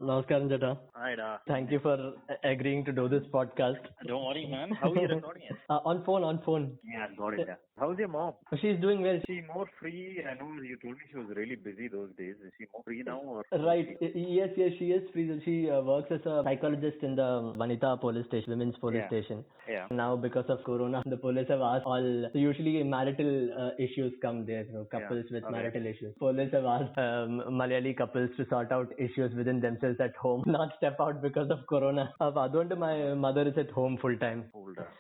Namaskaram, Jata. Hi, da. Thank you for agreeing to do this podcast. Don't worry, man. How are you recording it? On phone. Yeah, got it. Yeah. How's your mom? She's doing well. Is she more free? I know you told me she was really busy those days. Is she more free now? Or Right. Yes, she is free. She works as a psychologist in the Vanita police station, women's police station. Yeah. Now, because of Corona, the police have asked all. So usually, marital issues come there. Couples with marital issues. Police have asked Malayali couples to sort out issues within themselves at home, not step out because of Corona. My mother is at home full time.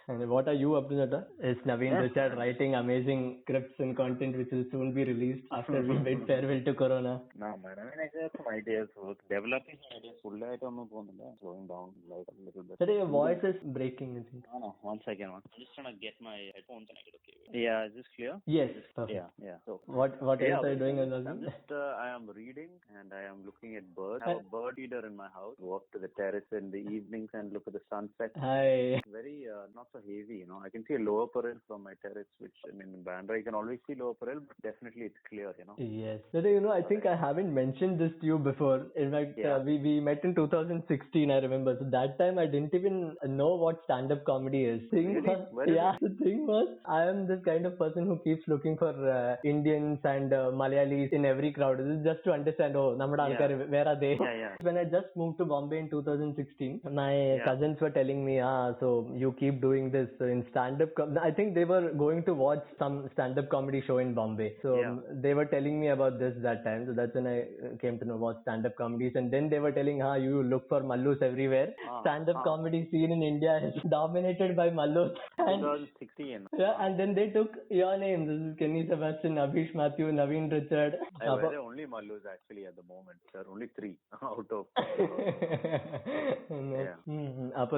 And what are you up to, Jata? Is Naveen Richard writing amazing scripts and content which will soon be released after we bid farewell to Corona? No, man. I mean, I have some ideas. Developing ideas. Slowing down like a little bit. Today your voice is breaking, I think. No. 1 second. I'm just trying to get my headphones connected. Okay. Yeah, is this clear? Yes. Perfect. Yeah. So what else are you doing? I am reading and I am looking at birds. I have a bird feeder in my house. Walk to the terrace in the evenings and look at the sunset. Hi. Very not so hazy, I can see a lower parel from my terrace, which in Bandra you can always see lower parel, but definitely it's clear, Yes. I think I haven't mentioned this to you before. In fact, we met in 2016, I remember. So that time I didn't even know what stand-up comedy is. The thing was, I am this kind of person who keeps looking for Indians and Malayalis in every crowd. This is just to understand, where are they? When I just moved to Bombay in 2016, my cousins were telling me, so you keep doing this in stand-up. I think they were going to watch some stand-up comedy show in Bombay. So they were telling me about this that time. So that's when I came to know what stand-up comedy is. And then they were telling, you look for Mallus everywhere. Stand-up comedy scene in India is dominated by Mallus. 2016. And then they took your name. This is Kenny Sebastian, Abhish Matthew, Naveen Richard. There are only Mallus actually at the moment. There are only 3 out of.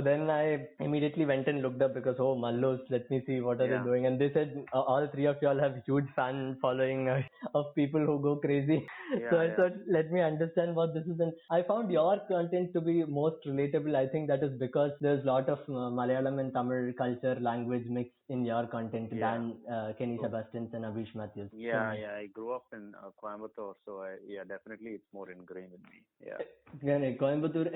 Then I immediately went and looked up because, Mallus, let me see what are they doing. And they said all 3 of y'all have huge fan following of people who go crazy. So I thought, let me understand what this is. And I found your content to be most relatable. I think that is because there's a lot of Malayalam and Tamil culture, language mix in your content than Kenny Sebastian's and Abhish Matthews. I grew up in Coimbatore, so definitely it's more ingrained in me. Coimbatore,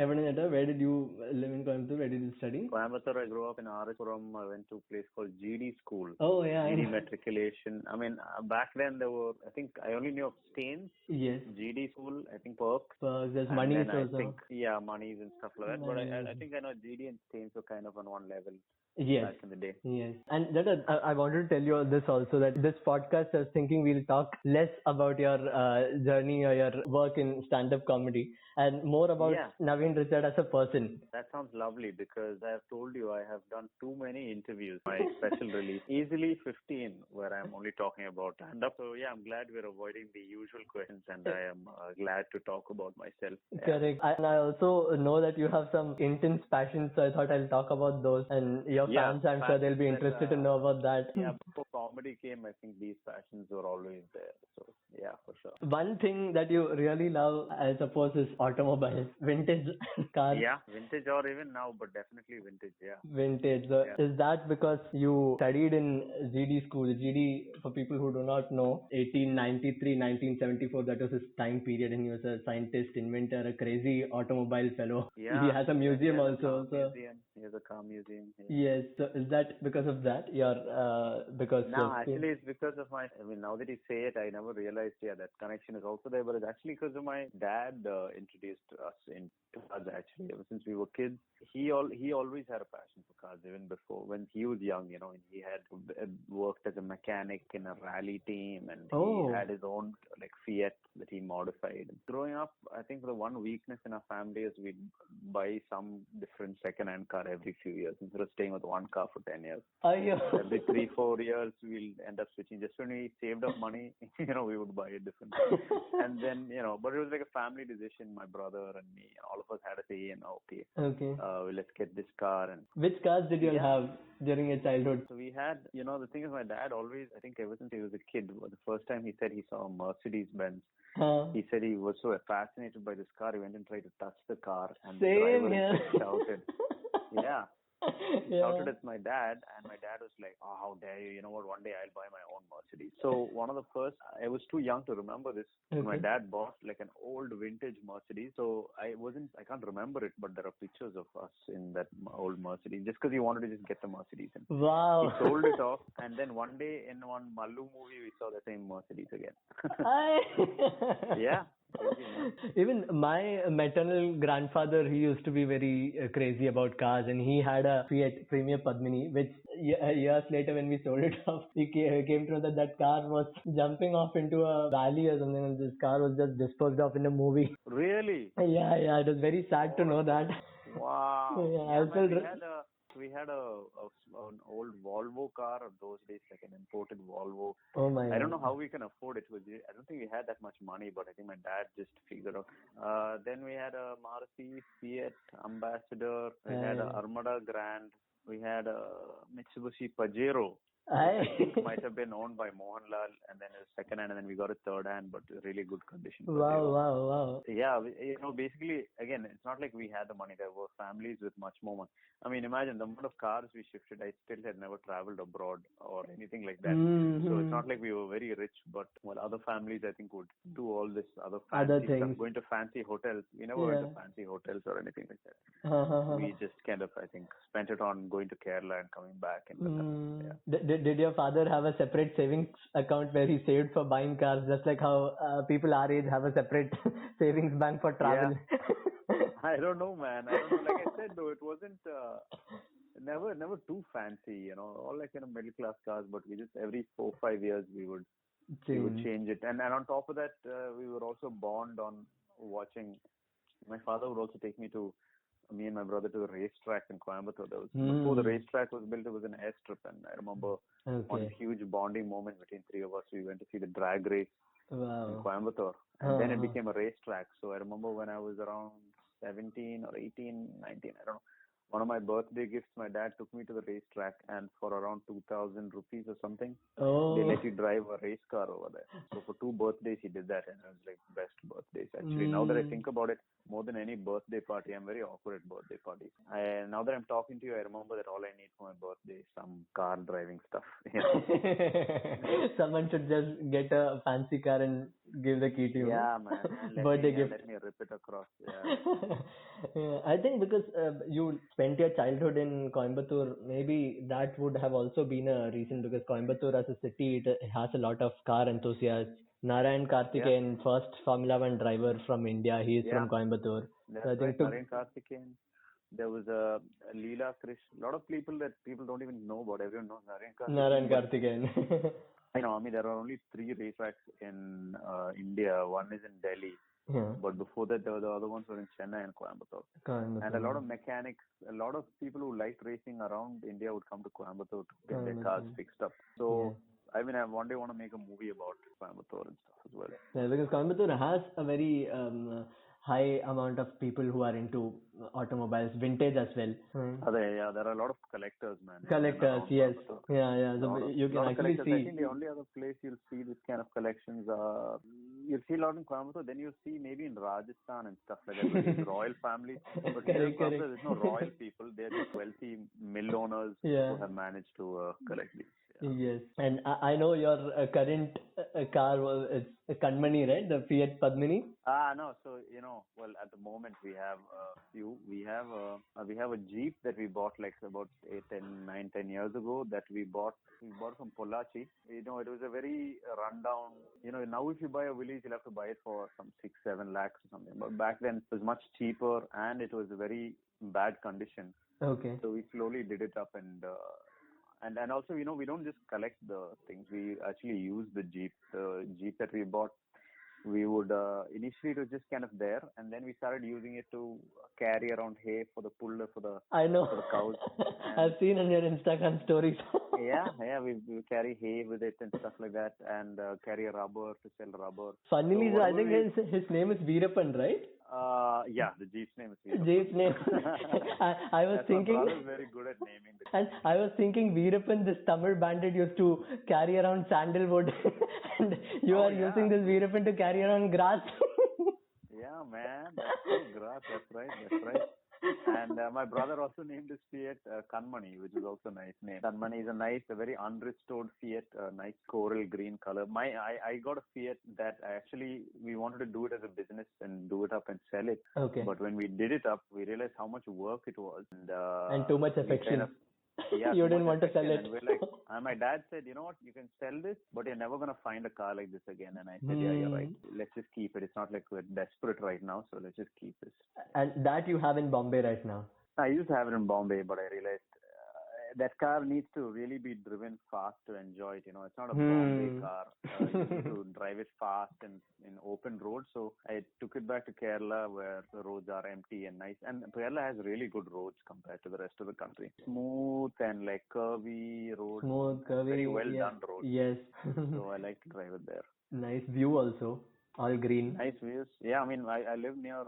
where did you live in Coimbatore? Where did you study? Coimbatore, I grew up in Arapuram. I went to a place called GD School. Oh, yeah. GD Matriculation. I mean, back then there were, I think I only knew of Staines. Yes. GD School, I think Perks. There's Monies also. Monies and stuff like that. But I think I know GD and Staines were kind of on one level. Yes. Back in the day. Yes. And I wanted to tell you this also, that this podcast, I was thinking we'll talk less about your journey or your work in stand-up comedy and more about Naveen Richard as a person. That sounds lovely because I have told you I have done too many interviews. My special release, easily 15, where I'm only talking about stand-up. So I'm glad we're avoiding the usual questions and I am glad to talk about myself. Correct. And I also know that you have some intense passions, so I thought I'll talk about those. And your fans, I'm sure they'll be interested to know about that. Before comedy came, I think these passions were always there. So, for sure. One thing that you really love, I suppose, is automobiles, vintage cars. Yeah, vintage or even now, but definitely vintage, Vintage. So is that because you studied in GD school? GD, for people who do not know, 1893, 1974, that was his time period, and he was a scientist, inventor, a crazy automobile fellow. He has a museum also. He has a car museum. Yes. So is that because of that? Actually it's because of now that you say it, I never realized, that connection is also there, but it's actually because of my dad introduced us into cars actually. Ever since we were kids, he always had a passion for cars, even before when he was young, and he had worked as a mechanic in a rally team and he had his own Fiat that he modified. Growing up, I think the one weakness in our family is we'd buy some different second-hand car every few years instead of staying with one car for 10 years. Every 3-4 years, we'll end up switching. Just when we saved up money, we would buy a different car. And then, but it was like a family decision. My brother and me, all of us had a say, let's get this car. And which cars did you have during your childhood? So we had, the thing is my dad always, I think ever since he was a kid, the first time he said he saw a Mercedes-Benz, he said he was so fascinated by this car, he went and tried to touch the car and the driver shouted. shouted at my dad, and my dad was like, "Oh, how dare you? You know what? One day I'll buy my own Mercedes." So one of the first, I was too young to remember this. Okay. My dad bought like an old vintage Mercedes. So I can't remember it, but there are pictures of us in that old Mercedes, just because he wanted to just get the Mercedes. And Wow. he sold it off, and then one day in one Mallu movie, we saw the same Mercedes again. Yeah. Even my maternal grandfather, he used to be very crazy about cars, and he had a Fiat Premier Padmini, which years later when we sold it off, we came to know that that car was jumping off into a valley or something, and this car was just disposed of in a movie. Really? Yeah, it was very sad to know that. Wow. Yeah, we had an old Volvo car of those days, like an imported Volvo. Oh my I don't God. know how we can afford it. I don't think we had that much money, but I think my dad just figured out. Then we had a Maruti Fiat Ambassador. We had a Armada Grand. We had a Mitsubishi Pajero. I think might have been owned by Mohanlal, and then it was second hand, and then we got it third hand, but really good condition. Wow. Yeah, basically, again, it's not like we had the money. There were families with much more money. I mean, imagine the amount of cars we shifted. I still had never traveled abroad or anything like that. Mm-hmm. So it's not like we were very rich, but other families, I think, would do all this other things. Stuff, going to fancy hotels. We never went to fancy hotels or anything like that. We just kind of, I think, spent it on going to Kerala and coming back. And Did your father have a separate savings account where he saved for buying cars, just like how people our age have a separate savings bank for travel? Yeah. I don't know, man. I don't know. Like I said, though, it wasn't never too fancy, all like middle class cars. But we just every 4-5 years we would change it, and on top of that, we were also bond on watching. My father would also take me and my brother to the racetrack in Coimbatore. Before the racetrack was built, it was an airstrip, and I remember one huge bonding moment between three of us. We went to see the drag race in Coimbatore, and then it became a racetrack. So I remember when I was around 17 or 18, 19, I don't know. One of my birthday gifts, my dad took me to the racetrack, and for around 2,000 rupees or something, they let you drive a race car over there. So for 2 birthdays, he did that, and it was like best birthdays. Actually, now that I think about it, more than any birthday party, I'm very awkward at birthday parties. Now that I'm talking to you, I remember that all I need for my birthday is some car driving stuff. Someone should just get a fancy car and give the key to you. Yeah, man. And birthday gift. Let me rip it across. Yeah. I think because you spent your childhood in Coimbatore, maybe that would have also been a reason, because Coimbatore as a city, it has a lot of car enthusiasts. Narayan Karthikeyan, first Formula One driver from India, he is from Coimbatore. That's so I think Narayan Karthikeyan. There was a Leela Krish. A lot of people that people don't even know about. Everyone knows Narayan Karthikeyan. I mean, there are only 3 racetracks in India. One is in Delhi. Yeah. But before that, the other ones were in Chennai and Coimbatore. And a lot of mechanics, a lot of people who liked racing around India would come to Coimbatore to get their cars fixed up. So, I mean, I one day want to make a movie about Coimbatore and stuff as well. Yeah, because Coimbatore has a very high amount of people who are into automobiles, vintage as well. There are a lot of collectors, man. Collectors, yes. Yeah. So you can actually see. I think the only other place you'll see this kind of collections are, you'll see a lot in Coimbatore, then you'll see maybe in Rajasthan and stuff like that, with royal families. But there's no royal people, they're just wealthy mill owners who have managed to collect these. Yeah. Yes, and I know your current car was a Kanmani, right? The Fiat Padmini. No. So well, at the moment we have a few. We have a Jeep that we bought like about 9-10 years ago. That we bought from Pollachi. It was a very rundown. Now if you buy a Willys, you'll have to buy it for some 6-7 lakhs or something. But back then it was much cheaper, and it was a very bad condition. Okay. So we slowly did it up, and also, we don't just collect the things. We actually use the Jeep. The Jeep that we bought, we would, initially it was just kind of there, and then we started using it to carry around hay for the puller, for the cows. I've seen on your Instagram stories. we carry hay with it and stuff like that, and carry rubber to sell rubber. Funnily, so I think his name is Veerappan, right? The Jeep's name is Veerappan. Jeep's name. I was thinking. My brother is very good at naming the And I was thinking Veerappan, this Tamil bandit, used to carry around sandalwood, and you are using this Veerappan to carry around grass. Yeah, man, that's grass. That's right. And my brother also named his Fiat Kanmani, which is also a nice name. Kanmani is a very unrestored Fiat, nice coral green color. I got a Fiat that we wanted to do it as a business and do it up and sell it. Okay. But when we did it up, we realized how much work it was. And too much affection. You didn't want to sell it. And we're like, and my dad said, you know what, you can sell this, but you're never going to find a car like this again. And I said, yeah, you're right. Let's just keep it. It's not like we're desperate right now, so let's just keep this. And that you have in Bombay right now? I used to have it in Bombay, but I realized that car needs to really be driven fast to enjoy it. It's not a Bombay car. You need to drive it fast and in open roads. So I took it back to Kerala where the roads are empty and nice. And Kerala has really good roads compared to the rest of the country. Smooth and like curvy roads. Smooth, curvy. Very well done roads. Yes. So I like to drive it there. Nice view also. All green. Nice views. Yeah, I mean, I live near,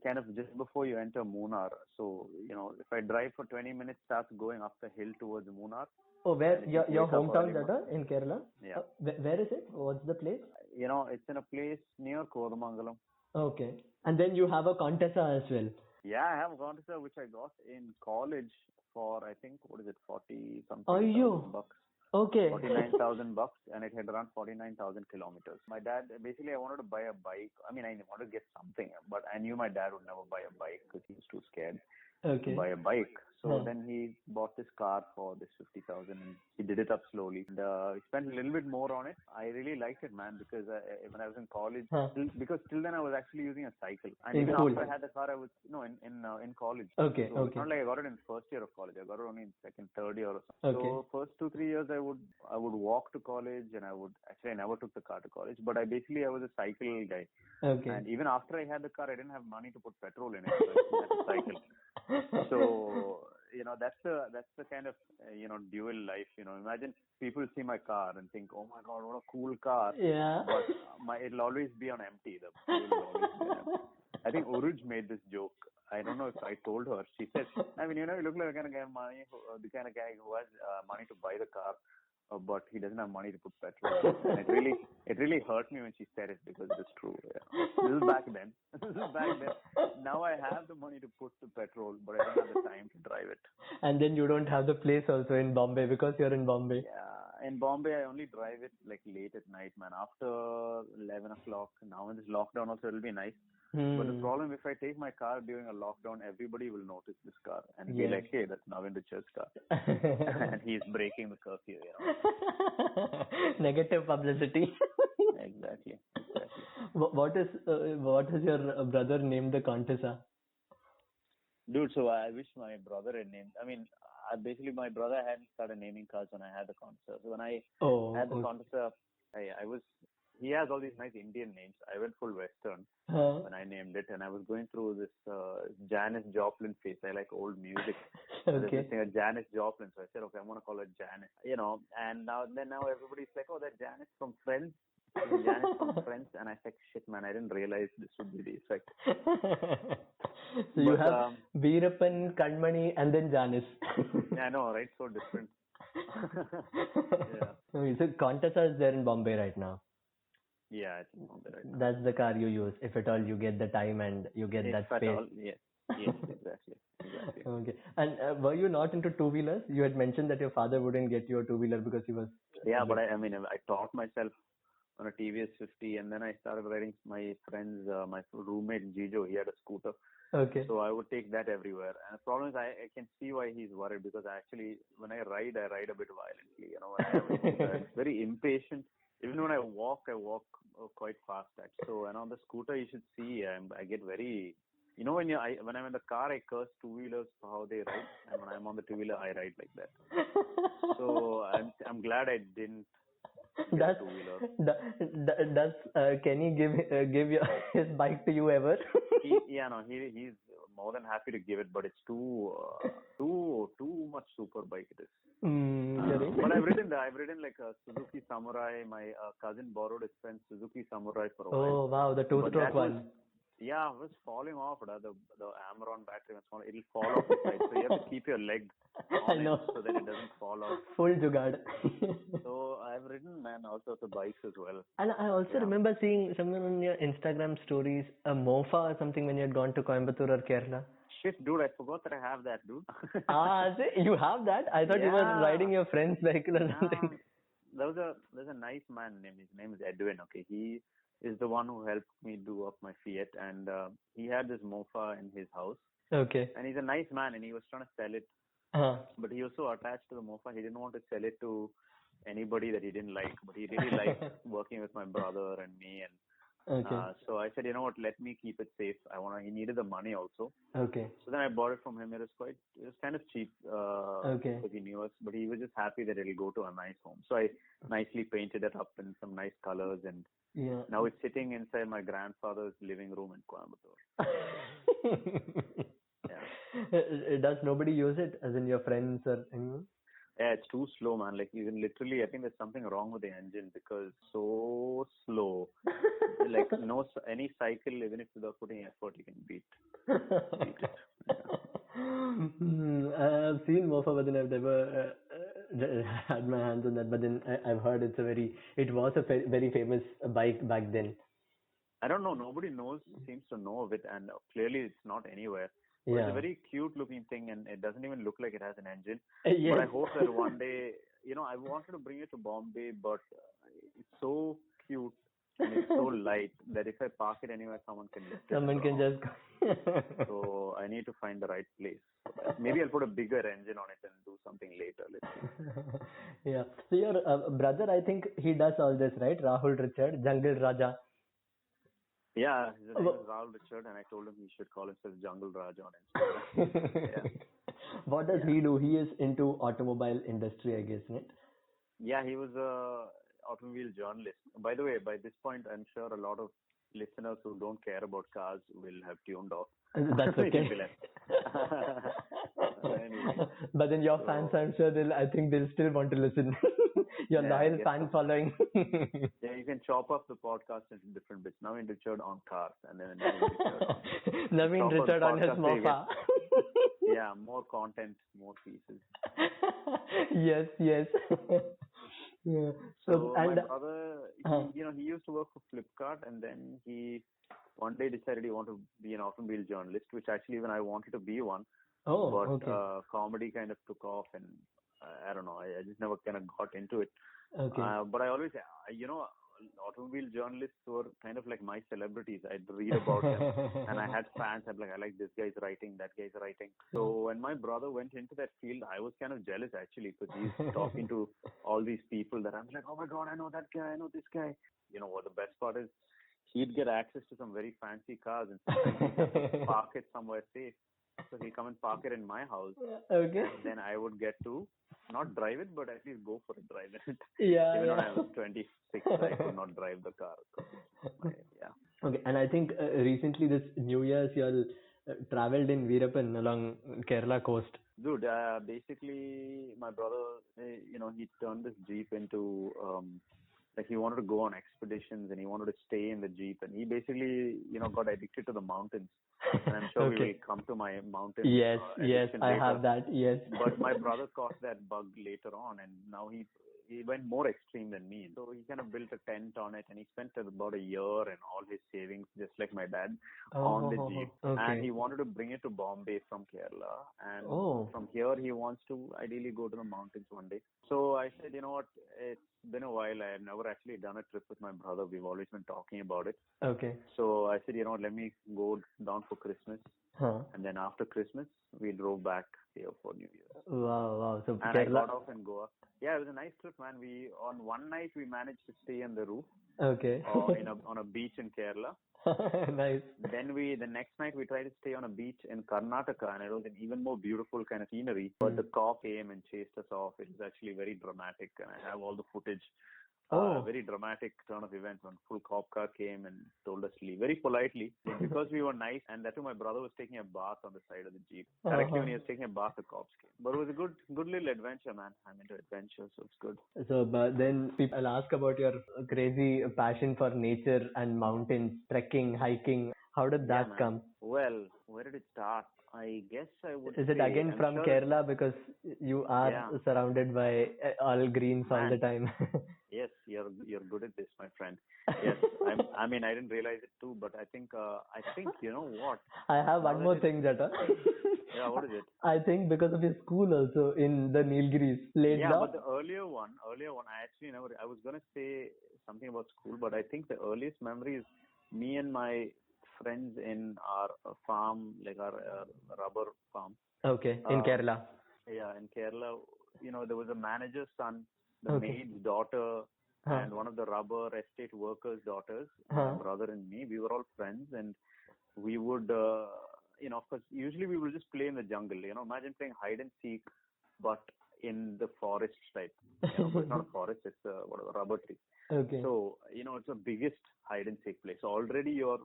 kind of just before you enter Munnar. So, if I drive for 20 minutes, starts going up the hill towards Munnar. Oh, where your hometown, Dada, in Kerala? Yeah. Where is it? What's the place? It's in a place near Kodamangalam. Okay. And then you have a Contessa as well. Yeah, I have a Contessa which I got in college for, I think, 40 something bucks. Okay. 49,000 bucks, and it had around 49,000 kilometers. My dad, basically, I wanted to buy a bike. I mean, I wanted to get something, but I knew my dad would never buy a bike because he was too scared to buy a bike. So then he bought this car for this 50,000 and he did it up slowly. And he spent a little bit more on it. I really liked it, man, because when I was in college, because till then I was actually using a cycle. And even after I had the car, I was, in college. Okay, so it's not like I got it in first year of college. I got it only in second, third year or something. Okay. So first 2-3 years I would walk to college and I never took the car to college, but I was a cycle guy. Okay. And even after I had the car, I didn't have money to put petrol in it. So I had to cycle. So, that's the kind of, dual life, imagine people see my car and think, oh my God, what a cool car. Yeah. But it'll always be on empty. The fuel will always be on empty. I think Uruj made this joke. I don't know if I told her. She said, I mean, you look like the kind of guy the kind of guy who has money to buy the car, but he doesn't have money to put petrol. And it really hurt me when she said it because it's true. Yeah. This is back then. Now I have the money to put the petrol, but I don't have the time to drive it. And then you don't have the place also in Bombay because you're in Bombay. Yeah, in Bombay I only drive it like late at night, man. After 11 o'clock. Now in this lockdown also it'll be nice. But the problem, if I take my car during a lockdown, everybody will notice this car and be like, hey, that's Naveen Richard's car. And he's breaking the curfew, Negative publicity. Exactly. What is your brother named the Contessa? Dude, so I wish my brother had named, basically my brother hadn't started naming cars when I had the Contessa. So when I had the Contessa, he has all these nice Indian names. I went full Western when I named it, and I was going through this Janis Joplin phase. I like old music. There's this singer Janis Joplin, so I said, okay, I'm gonna call her Janis. And now everybody's like, oh, that Janis from Friends. Janis from Friends, and I said, shit, man, I didn't realize this would be the effect. So you have Veerappan, Kanmani, and then Janis. I know, right? So different. Yeah. So Contessa is there in Bombay right now. Yeah, it's in Bombay right now. That's the car you use, if at all you get the time and you get that space. All, yes, exactly. Okay. And were you not into two-wheelers? You had mentioned that your father wouldn't get you a two-wheeler because he was... Yeah, but I taught myself on a TVS 50, and then I started riding my friend's, my roommate Jijo, he had a scooter. Okay. So I would take that everywhere. And the problem is I can see why he's worried, because when I ride a bit violently, I'm very impatient. Even when I walk quite fast actually. So, and on the scooter you should see, I get very, when I'm in the car, I curse two-wheelers for how they ride, and when I'm on the two-wheeler, I ride like that. So I'm glad I didn't get a two-wheeler. Does Kenny give his bike to you ever? He's more than happy to give it, but it's too much super bike it is. But I've ridden like a Suzuki Samurai. My cousin borrowed his friend's Suzuki Samurai for a while. Oh wow, the two-stroke one. Yeah, it was falling off. The Amaron battery was falling. It'll fall off the side, so you have to keep your leg on it so that it doesn't fall off. Full jugaad. So I've ridden, man, all sorts of bikes as well. And I also remember seeing somewhere on your Instagram stories a Mofa or something when you had gone to Coimbatore or Kerala. shit, dude, I forgot that I have that, dude. You have that? I thought you were riding your friend's vehicle or something. There's a nice man his name is Edwin. Okay, he is the one who helped me do up my Fiat, and he had this mofa in his house. Okay. And he's a nice man, and he was trying to sell it, but he was so attached to the mofa, he didn't want to sell it to anybody that he didn't like. But he really liked working with my brother and me, and so I said, you know what, let me keep it safe. He needed the money also. Okay. So then I bought it from him. It was kind of cheap because he knew us, but he was just happy that it'll go to a nice home. So I nicely painted it up in some nice colors, and now it's sitting inside my grandfather's living room in Coimbatore. Does nobody use it, as in your friends or anyone? Yeah, it's too slow, man. Like, even literally, I think there's something wrong with the engine because it's so slow. Like, any cycle, even if without putting effort, you can beat it. I've seen Mofa, but then I've never had my hands on that. But then I've heard it was a very famous bike back then. I don't know. Nobody seems to know of it, and clearly it's not anywhere. It's a very cute looking thing, and it doesn't even look like it has an engine. But I hope that one day, I wanted to bring it to Bombay, but it's so cute and it's so light that if I park it anywhere, someone can lift it. Someone can just. So I need to find the right place. Maybe I'll put a bigger engine on it and do something later. Let's see. Yeah. So your brother, I think he does all this, right? Rahul Richard, Jungle Raja. Yeah, his name is Rahul Richard, and I told him he should call himself Jungle Raja on Instagram. What does he do? He is into automobile industry, I guess, right? Yeah, he was a automobile journalist. By the way, by this point, I'm sure a lot of listeners who don't care about cars will have tuned off. That's okay. But then your fans, I'm sure they'll still want to listen. Your loyal fan following. Yeah, you can chop up the podcast into different bits. Naveen Richard on cars, and then Naveen Richard on his mofa. Yeah, more content, more pieces. Yes. Yeah. So my brother, he used to work for Flipkart, and then he one day decided he wanted to be an automobile journalist, which actually even I wanted to be one. But comedy kind of took off, and I don't know, I just never kind of got into it. Okay. But I always, automobile journalists were kind of like my celebrities. I'd read about them, and I had fans. I'd be like, I like this guy's writing, that guy's writing. So when my brother went into that field, I was kind of jealous actually, because he's talking to all these people that I'm like, oh my God, I know that guy, I know this guy. What the best part is, he'd get access to some very fancy cars, and sometimes he'd have to park it somewhere safe. So he'd come and park it in my house. Okay. And then I would get to not drive it, but at least go for a drive in it. Yeah. Even when I was 26, I could not drive the car. Okay, and I think recently this New Year's you all traveled in Veerappan along Kerala coast. Dude, basically my brother, he turned this Jeep into he wanted to go on expeditions, and he wanted to stay in the Jeep, and he basically got addicted to the mountains. And I'm sure we will come to my mountain. Yes, I later. have that. Yes. But my brother caught that bug later on, and now he went more extreme than me. So he kind of built a tent on it, and he spent about a year and all his savings, just like my dad, on the Jeep. Okay. And he wanted to bring it to Bombay from Kerala. And from here, he wants to ideally go to the mountains one day. So I said, you know what, it's been a while. I have never actually done a trip with my brother. We've always been talking about it. Okay. So I said, let me go down for Christmas. And then after Christmas, we drove back here for New Year's. Wow. So and Kerala... I got off in Goa. Yeah, it was a nice trip, man. On one night, we managed to stay on the roof. Okay. On a beach in Kerala. Nice. Then the next night we tried to stay on a beach in Karnataka, and it was an even more beautiful kind of scenery. But the cop came and chased us off. It was actually very dramatic, and I have all the footage. Very dramatic turn of events when full cop car came and told us to leave very politely. But because we were nice, and that too my brother was taking a bath on the side of the Jeep. Directly when he was taking a bath, the cops came. But it was a good little adventure, man. I'm into adventure, so it's good. So but then people ask about your crazy passion for nature and mountains, trekking, hiking. How did that come? Well, where did it start? I guess I would Is it again from Kerala, because you are surrounded by all greens all the time? Yes, you're good at this, my friend. Yes, mean, I didn't realize it too, but I think you know what? I have one more thing, Jata. Yeah, what is it? I think because of your school also in the Nilgiris. Yeah, but the earlier one, I actually never. I was gonna say something about school, but I think the earliest memory is me and my friends in our farm, like our rubber farm. Okay, in Kerala. Yeah, in Kerala, there was a manager's son, the maid's daughter, and one of the rubber estate workers' daughters, my brother and me. We were all friends, and we would, of course, usually we would just play in the jungle. Imagine playing hide and seek, but in the forest type. But it's not a forest; it's a rubber tree. Okay. So it's the biggest hide and seek place. So already you're,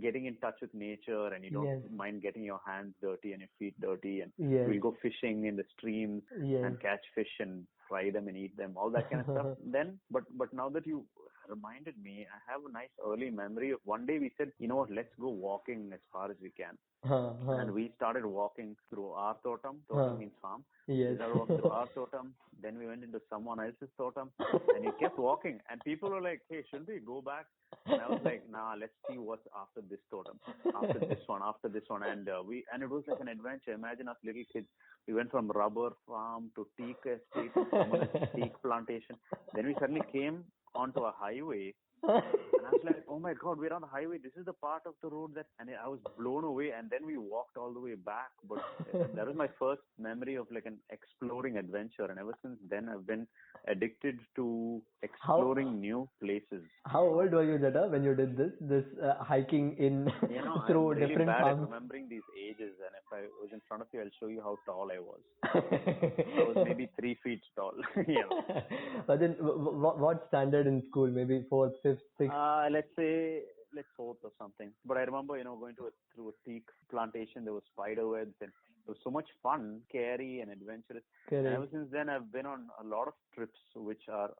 getting in touch with nature, and you don't mind getting your hands dirty and your feet dirty, and we'll go fishing in the streams and catch fish and fry them and eat them, all that kind of stuff. Then, but now that you reminded me, I have a nice early memory of one day we said, you know what, let's go walking as far as we can. And we started walking through our totem. Totem means farm. Yes. We started walking through our totem. Then we went into someone else's totem. And we kept walking. And people were like, hey, shouldn't we go back? And I was like, nah, let's see what's after this totem. After this one. And it was like an adventure. Imagine us little kids. We went from rubber farm to teak estate, teak plantation. Then we suddenly came onto a highway. And I was like, oh my God, we're on the highway. This is the part of the road and I was blown away. And then we walked all the way back. But that was my first memory of like an exploring adventure. And ever since then, I've been addicted to exploring new places. How old were you, Jata, when you did this hiking in through I'm really different bad farms? at remembering these ages. And if I was in front of you, I'll show you how tall I was. I was maybe 3 feet tall. But then, what standard in school? Maybe 4th, 5th, 6th? Let's say fourth or something. But I remember, going through a teak plantation. There was spider webs, and it was so much fun, scary, and adventurous. Correct. And ever since then, I've been on a lot of trips, which are,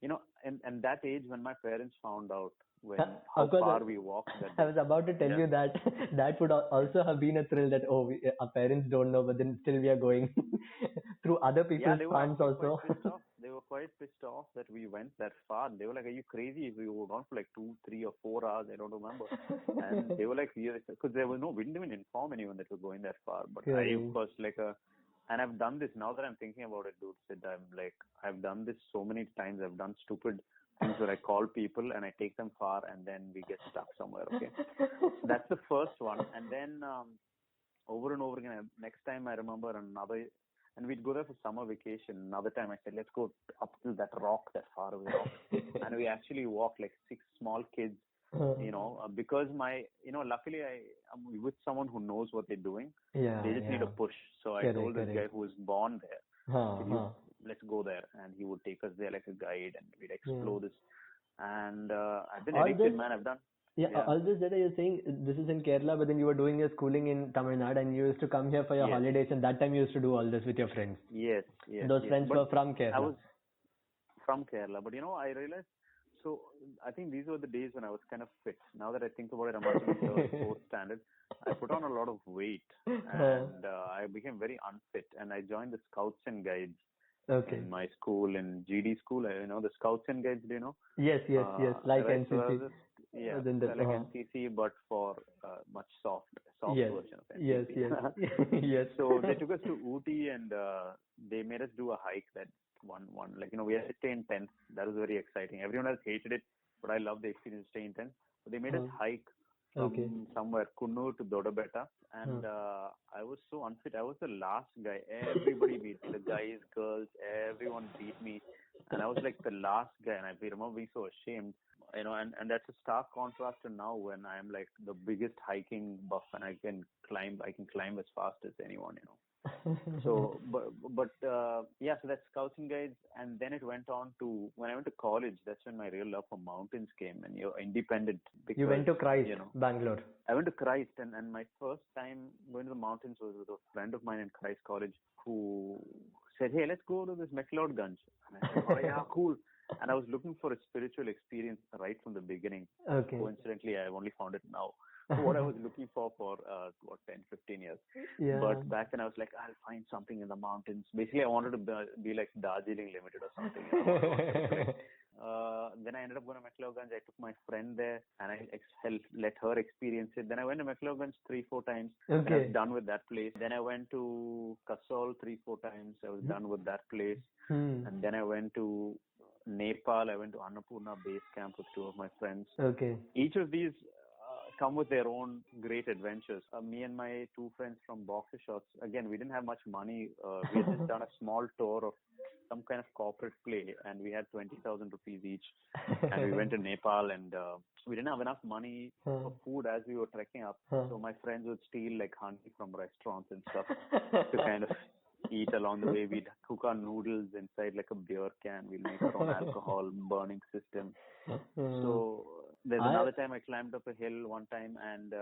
and that age when my parents found out how far we walked. I was about to tell you that would also have been a thrill that our parents don't know, but then still we are going through other people's farms also. They were quite pissed off that we went that far. They were like, "Are you crazy? We were gone for like 2, 3, or 4 hours. I don't remember." And they were like, because we didn't even inform anyone that we're going that far. But I was like and I've done this now that I'm thinking about it, dude. Sid, I've done this so many times. I've done stupid things where I call people and I take them far, and then we get stuck somewhere. Okay, so that's the first one. And then over and over again, next time I remember another. And we'd go there for summer vacation. Another time I said, let's go up to that rock, that far away rock. And we actually walked like 6 small kids, because luckily I'm with someone who knows what they're doing. They just need a push. So I told this guy who was born there, let's go there. And he would take us there like a guide, and we'd explore this. And I've been addicted, man. I've done. All this data you're saying, this is in Kerala, but then you were doing your schooling in Tamil Nadu, and you used to come here for your holidays, and that time you used to do all this with your friends. Yes. Those friends were from Kerala. I was from Kerala, but I realized, so I think these were the days when I was kind of fit. Now that I think about it, I'm actually fourth standard. I put on a lot of weight, and I became very unfit, and I joined the Scouts and Guides. In my school, in GD school, the Scouts and Guides, do you know? Yes, like NCC. Like NCC, but for much soft version of NCC. Yes. So they took us to Ooty, and they made us do a hike that one. We had to stay in tents. That was very exciting. Everyone else hated it, but I loved the experience of staying in tents. So they made us hike from somewhere, Kunnur to Dodabetta, and I was so unfit. I was the last guy. Everybody beat me. The guys, girls, everyone beat me. And I was like the last guy, and I remember being so ashamed, and that's a stark contrast to now when I'm like the biggest hiking buff, and I can climb as fast as anyone, So, so that's Scouts and Guides, and then it went on to, when I went to college, that's when my real love for mountains came, and you're independent. Because, you went to Christ, Bangalore. I went to Christ, and my first time going to the mountains was with a friend of mine in Christ College who said, hey, let's go to this McLeodganj. And I said, oh yeah, cool. And I was looking for a spiritual experience right from the beginning. Okay. Coincidentally, I've only found it now. What I was looking for 10, 15 years. Yeah. But back then I was like, I'll find something in the mountains. Basically, I wanted to be like Darjeeling Limited or something. Then I ended up going to McLeodganj. I took my friend there and I let her experience it. Then I went to McLeodganj 3-4 times. Okay. I was done with that place. Then I went to Kasol 3-4 times. I was done with that place. And then I went to Nepal. I went to Annapurna base camp with 2 of my friends. Okay. Each of these come with their own great adventures. Me and my 2 friends from Boxer Shots, again, we didn't have much money. We had just done a small tour of some kind of corporate play, and we had 20,000 rupees each. And we went to Nepal, and we didn't have enough money for food as we were trekking up. So my friends would steal like honey from restaurants and stuff to kind of eat along the way. We'd cook our noodles inside like a beer can. We'll make our own alcohol burning system. So there's another time I climbed up a hill one time, and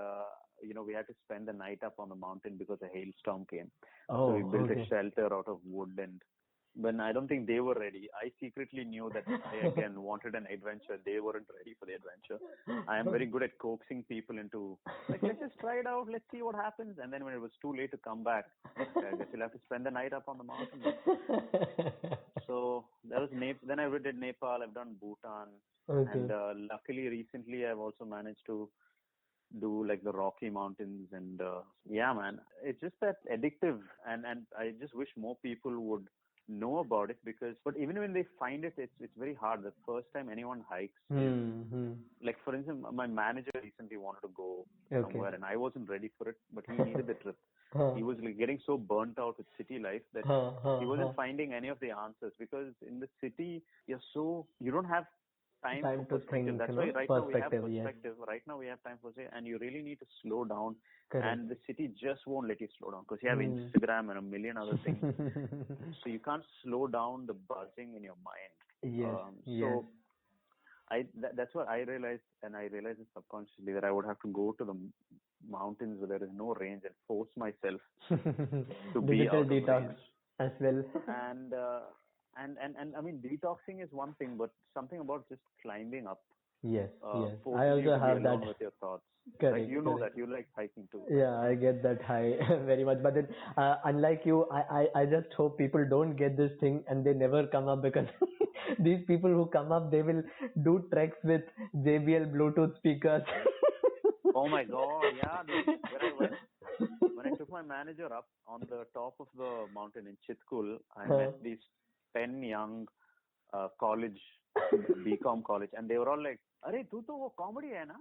we had to spend the night up on the mountain because a hailstorm came. So we built a shelter out of wood, and when I don't think they were ready. I secretly knew that I again wanted an adventure. They weren't ready for the adventure. I am very good at coaxing people into like, let's just try it out. Let's see what happens. And then when it was too late to come back, I guess you'll have to spend the night up on the mountain. So that was Then I did Nepal. I've done Bhutan. And luckily recently I've also managed to do like the Rocky Mountains, and yeah, man, it's just that addictive, and I just wish more people would know about it, but even when they find it, it's very hard. The first time anyone hikes, like for instance, my manager recently wanted to go somewhere, and I wasn't ready for it, but he needed the trip. He was like getting so burnt out with city life that he wasn't finding any of the answers, because in the city you don't have time to think. That's why right now we have perspective. Yes. Right now we have time for it, and you really need to slow down. Correct. And the city just won't let you slow down because you have Instagram and a million other things. So you can't slow down the buzzing in your mind. So that's what I realized, and I realized it subconsciously, that I would have to go to the mountains where there is no range and force myself to be out of range as well. And I mean, detoxing is one thing, but something about just climbing up. Yes. I also have that. With your thoughts. Correct. Like, you know that you like hiking too. Yeah, I get that high very much. But then, unlike you, I just hope people don't get this thing and they never come up, because these people who come up, they will do treks with JBL Bluetooth speakers. Oh my God! Yeah, when I took my manager up on the top of the mountain in Chitkul, I met these 10 young college, BCom college, and they were all like, "Arey, tu to wo comedy hai na?"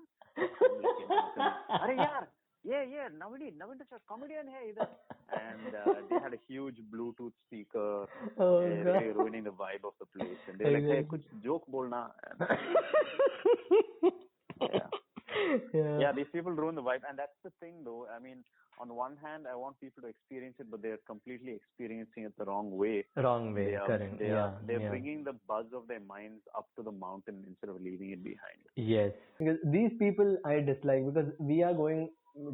"Arey yaar, yeah, Naveen Richard, comedian hai idhar." And they had a huge Bluetooth speaker, really ruining the vibe of the place. And they were like, "Hey, kuch joke bolna." Yeah, these people ruin the vibe, and that's the thing, though. I mean, on one hand, I want people to experience it, but they're completely experiencing it the wrong way. Correct. They're bringing the buzz of their minds up to the mountain instead of leaving it behind. Yes, because these people I dislike, because we are going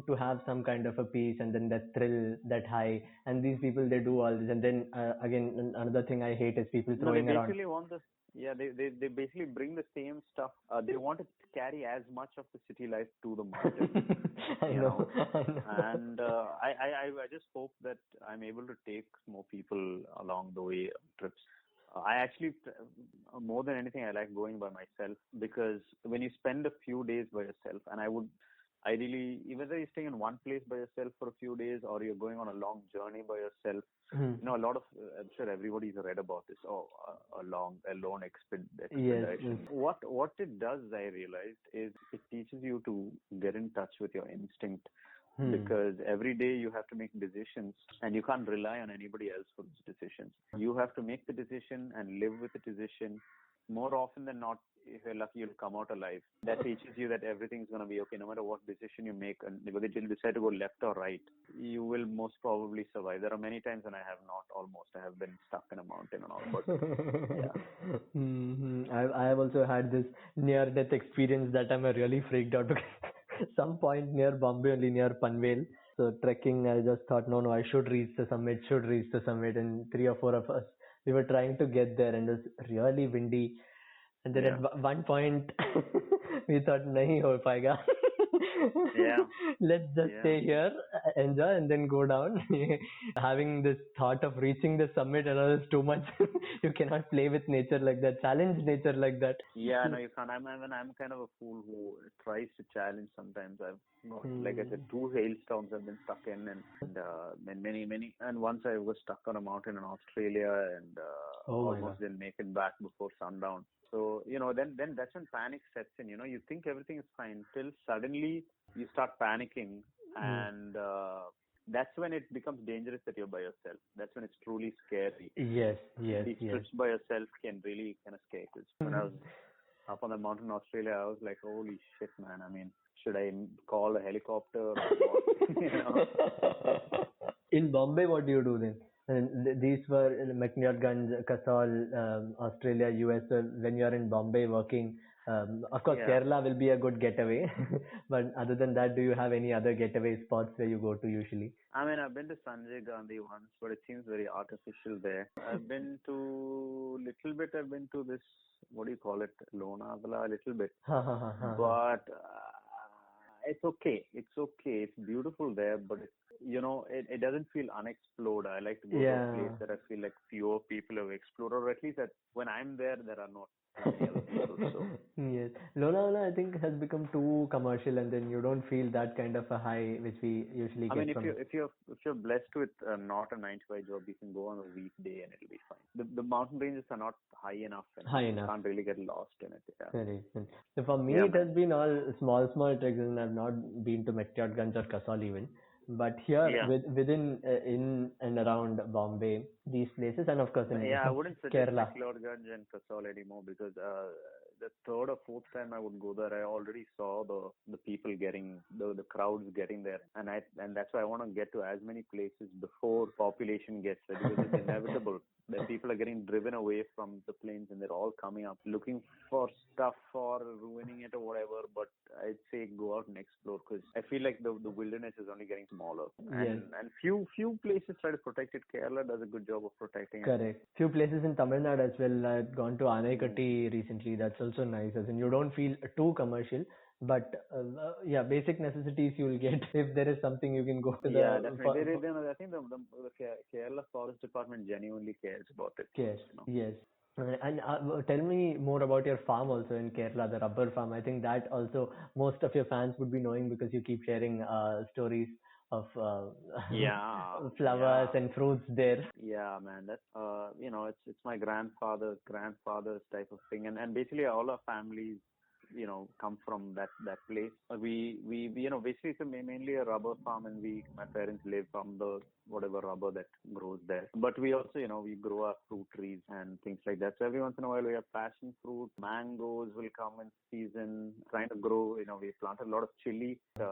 to have some kind of a peace and then that thrill, that high, and these people, they do all this, and then again another thing I hate is people throwing they around. Basically want this. Yeah, they basically bring the same stuff. They want to carry as much of the city life to the mountain. I know. And I just hope that I'm able to take more people along the way on trips. I actually, more than anything, I like going by myself, because when you spend a few days by yourself, and I would ideally, whether you're staying in one place by yourself for a few days or you're going on a long journey by yourself, a lot of, I'm sure everybody's read about this, a lone expedition. Yes. What it does, I realized, is it teaches you to get in touch with your instinct. Because every day you have to make decisions, and you can't rely on anybody else for those decisions. You have to make the decision and live with the decision. More often than not, if you're lucky, you'll come out alive. That teaches you that everything's going to be okay, no matter what decision you make. And whether you decide to go left or right, you will most probably survive. There are many times when I have not, almost. I have been stuck in a mountain and all. But yeah. I have also had this near-death experience that I'm really freaked out, because some point near Bombay, only near Panvel. So trekking, I just thought, no, I should reach the summit, and 3 or 4 of us, we were trying to get there, and it was really windy. And then at one point, we thought, nahi ho paega. Yeah. Let's just Yeah. stay here, enjoy, and then go down. Having this thought of reaching the summit and all is too much. You cannot play with nature like that, challenge nature like that. Yeah, no, you can't. I'm kind of a fool who tries to challenge sometimes. I've got, like I said, 2 hailstorms I've been stuck in, and many. And once I was stuck on a mountain in Australia, and Oh my almost God. didn't make it back before sundown. So then that's when panic sets in. You think everything is fine till suddenly you start panicking, and that's when it becomes dangerous that you're by yourself. That's when it's truly scary. Yes, yes, These yes. trips by yourself can really kind of scare you. When I was up on the mountain in Australia, I was like, holy shit, man. I mean, should I call a helicopter or what? In Bombay, what do you do then? And these were in McNeilganj, Kasol, Australia, US. So when you are in Bombay working, of course, Yeah. Kerala will be a good getaway. But other than that, do you have any other getaway spots where you go to usually? I mean, I've been to Sanjay Gandhi once, but it seems very artificial there. I've been to I've been to this, what do you call it, Lonavala, a little bit. Ha ha ha ha. But it's okay. It's okay. It's beautiful there, but it doesn't feel unexplored. I like to go to a place that I feel like fewer people have explored, or at least that when I'm there are not many other people. So. Yes, Lonavala I think has become too commercial, and then you don't feel that kind of a high which we usually I get mean, from. if you're blessed with not a 9 to 5 job, you can go on a weekday and it'll be fine. The mountain ranges are not high enough, and you can't really get lost in it. Yeah. Very. So for me, it has been all small treks, and I've not been to McLeodganj or Kasol even. But here, within in and around Bombay, these places, and of course in I wouldn't suggest Kerala. McLeodganj and Kasol anymore, because the third or fourth time I would go there, I already saw the people getting the crowds getting there, and that's why I want to get to as many places before population gets there, because it's inevitable that people are getting driven away from the plains, and they're all coming up looking for stuff or ruining it or whatever. But I'd say go out and explore, because I feel like the wilderness is only getting smaller, and few places try to protect it. Kerala does a good job of protecting it. Correct. Few places in Tamil Nadu as well. I've gone to Anaikatti recently. That's also nice, as in you don't feel too commercial. But basic necessities you will get. If there is something, you can go to the. Definitely. I think the Kerala Forest Department genuinely cares about it. Cares. Yes. And tell me more about your farm also in Kerala, the rubber farm. I think that also most of your fans would be knowing, because you keep sharing stories of flowers and fruits there. Yeah, man, that's it's my grandfather's type of thing, and basically all our families come from that place. We basically it's mainly a rubber farm, and my parents live from the whatever rubber that grows there. But we also we grow our fruit trees and things like that. So every once in a while we have passion fruit, mangoes will come in season. Trying to grow, we planted a lot of chili. We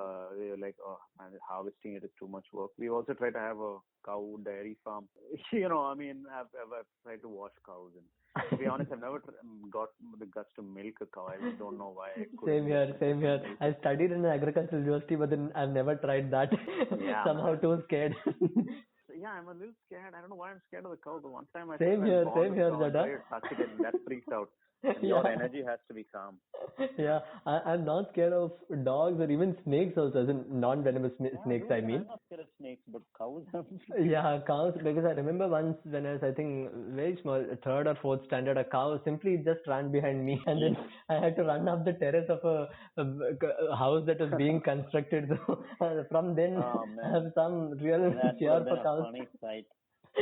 were like, oh man, harvesting it is too much work. We also try to have a cow dairy farm. I've tried to wash cows, and to be honest, I've never got the guts to milk a cow. I just don't know why. Same here. I studied in an agricultural university, but then I've never tried that. Somehow too scared. Yeah, I'm a little scared. I don't know why I'm scared of the cow, but one time I same here, Jada. That freaked out. Your energy has to be calm. Yeah, I'm not scared of dogs or even snakes also, as in non-venomous snakes, I mean. I'm not scared of snakes, but cows. Yeah, cows, because I remember once when I was, I think, very small, third or fourth standard, a cow simply just ran behind me, and then I had to run up the terrace of a house that was being constructed. So from then, I have some real fear for cows. Funny sight.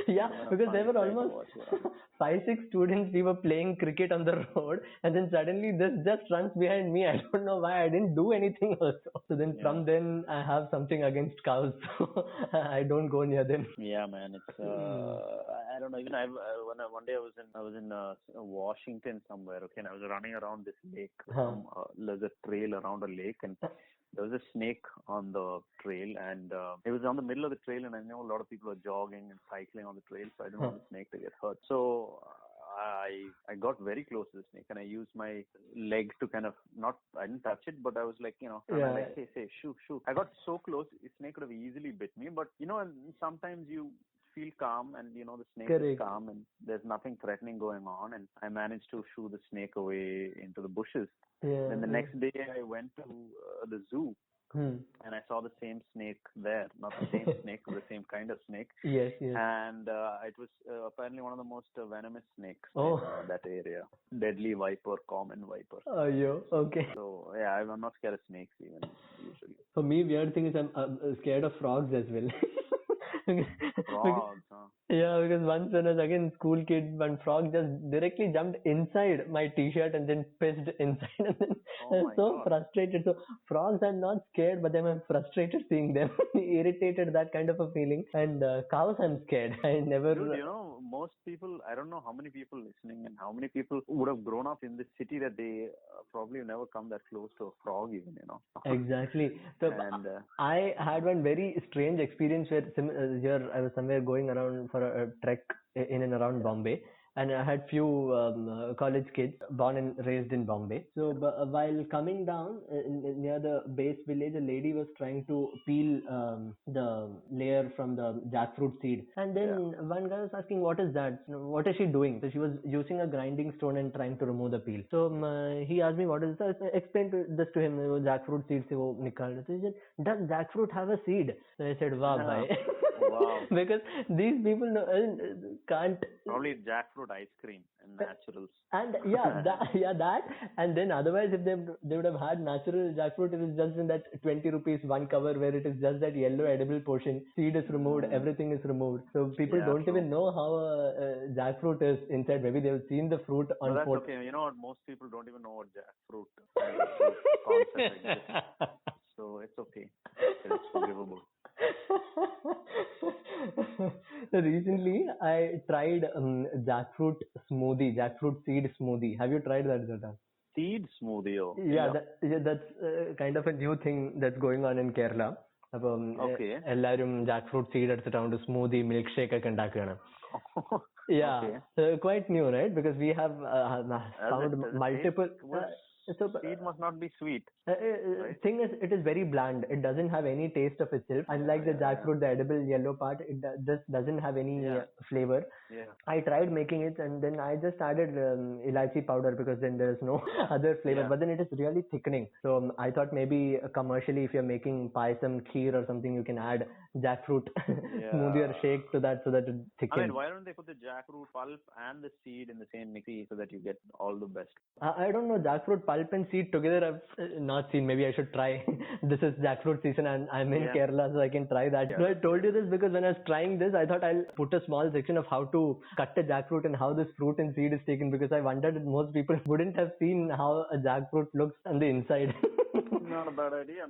Yeah, because there were almost 5-6 students. We were playing cricket on the road, and then suddenly this just runs behind me. I don't know why. I didn't do anything also. So then from then I have something against cows. So I don't go near them. Yeah, man. It's I don't know. Even one day I was in Washington somewhere. Okay, and I was running around this lake. There's a trail around a lake, and there was a snake on the trail, and it was on the middle of the trail, and I know a lot of people are jogging and cycling on the trail, so I didn't want the snake to get hurt. So I got very close to the snake, and I used my leg to kind of I didn't touch it, but I was like, like, say, shoo. I got so close, the snake could have easily bit me, but sometimes you feel calm, and the snake is calm, and there's nothing threatening going on, and I managed to shoo the snake away into the bushes. Then the next day I went to the zoo, and I saw the same snake there. Not the same snake, but the same kind of snake. Yes, yes. And it was apparently one of the most venomous snakes Oh. in that area. Deadly viper, common viper. Oh, yo, okay. So yeah, I'm not scared of snakes even usually. For me, weird thing is I'm scared of frogs as well. Frogs, huh? Yeah, because once when I was again school kid, one frog just directly jumped inside my t-shirt and then pissed inside, and then I was so frustrated. So frogs I'm not scared, but then I'm frustrated seeing them, irritated, that kind of a feeling. And cows I'm scared. I never. Dude, most people, I don't know how many people listening and how many people would have grown up in this city that they probably never come that close to a frog even, Exactly. So and, I had one very strange experience where here I was somewhere going around for a trek in and around Bombay, and I had few college kids born and raised in Bombay. So while coming down near the base village, a lady was trying to peel the layer from the jackfruit seed, and then one guy was asking, "What is that? What is she doing?" So she was using a grinding stone and trying to remove the peel. So he asked me, "What is that?" I explained this to him. Jackfruit seed se wo nikal. So he said, "Does jackfruit have a seed?" So I said, "Wow, bhai." Wow. Because these people can't. Probably jackfruit ice cream and naturals. And that. And then otherwise, if they would have had natural jackfruit, it is just in that 20 rupees one cover where it is just that yellow edible portion. Seed is removed, everything is removed. So people don't even know how jackfruit is inside. Maybe they've seen the fruit on. But that's okay. You know what? Most people don't even know what jackfruit concept exists. So it's okay. It's forgivable. Recently, I tried jackfruit seed smoothie. Have you tried that, Zata? Seed smoothie? Oh. Yeah, that's kind of a new thing that's going on in Kerala. എല്ലാവരും jackfruit seed എടുത്തിട്ട് smoothie milkshake ഒക്കെ ഉണ്ടാക്കുകയാണ്. Yeah, quite new, right? Because we have found multiple. So seed must not be sweet. Right? Thing is, it is very bland. It doesn't have any taste of itself. Unlike the jackfruit, the edible yellow part, it just doesn't have any flavor. Yeah. I tried making it, and then I just added elaichi powder because then there is no other flavor. But then it is really thickening. So I thought maybe commercially, if you're making payasam, kheer or something, you can add jackfruit smoothie or shake to that so that it thickens. I mean, why don't they put the jackfruit pulp and the seed in the same mixie so that you get all the best? I don't know, jackfruit pulp and seed together I've not seen. Maybe I should try. This is jackfruit season and I'm in Kerala, so I can try that. No, I told you this because when I was trying this, I thought I'll put a small section of how to cut a jackfruit and how this fruit and seed is taken, because I wondered that most people wouldn't have seen how a jackfruit looks on the inside. Not a bad idea.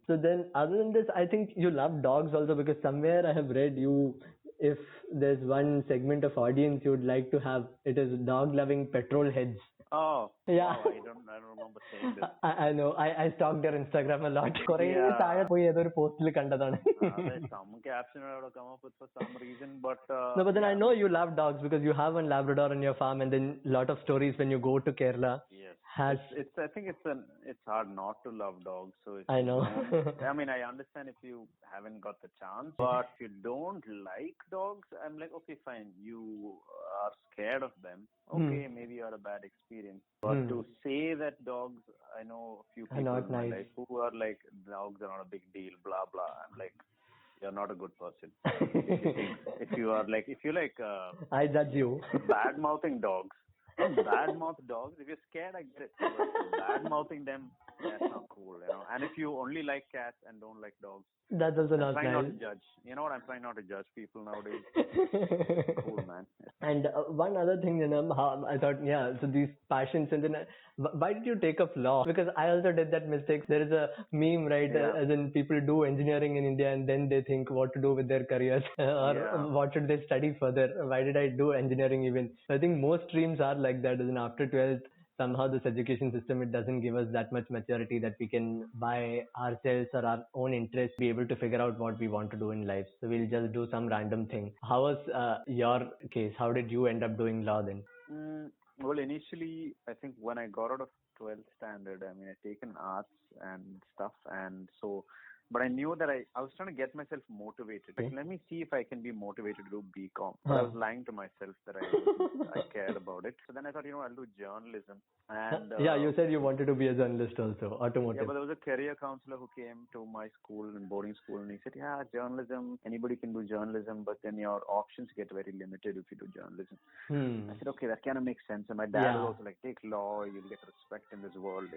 So then, other than this, I think you love dogs also, because somewhere I have read you, if there's one segment of audience you would like to have, it is dog-loving petrol heads. Oh, yeah. Wow, I don't remember saying this. I know. I stalked your Instagram a lot. താഴെ പോയി ഏതൊരു പോസ്റ്റിൽ കണ്ടതാണ്. Some caption would come up with for some reason, but no, but then I know you love dogs because you have one Labrador on your farm, and then lot of stories when you go to Kerala. Yes. I think it's hard not to love dogs. So I know. I mean, I understand if you haven't got the chance, but if you don't like dogs, I'm like, okay, fine. You are scared of them. Okay, maybe you had a bad experience. But to say that dogs, I know a few people in my life who are like, dogs are not a big deal, blah blah. I'm like, you're not a good person. if you like I judge you. Bad mouthing dogs. Bad mouth dogs, if you're scared, I get it. But bad mouthing them, that's not cool, And if you only like cats and don't like dogs, that's also not nice. Try not to judge. You know what? I'm trying not to judge people nowadays. Cool, man. And one other thing, I thought, so these passions, and then why did you take up law? Because I also did that mistake. There is a meme, right? As in people do engineering in India and then they think what to do with their careers or what should they study further. Why did I do engineering even? I think most streams are like that. As in after 12th, somehow this education system, it doesn't give us that much maturity that we can by ourselves or our own interest be able to figure out what we want to do in life. So we'll just do some random thing. How was your case? How did you end up doing law then? Well, initially, I think when I got out of 12th standard, I mean, I taken arts and stuff, and so But I knew that I was trying to get myself motivated. Like, let me see if I can be motivated to do BCom. But I was lying to myself that I cared about it. So then I thought, I'll do journalism. And yeah, you said you wanted to be a journalist also, automotive. Yeah, but there was a career counselor who came to my school and boarding school, and he said, yeah, journalism, anybody can do journalism, but then your options get very limited if you do journalism. I said, okay, that kind of makes sense. And my dad was also like, take law, you'll get respect in this world,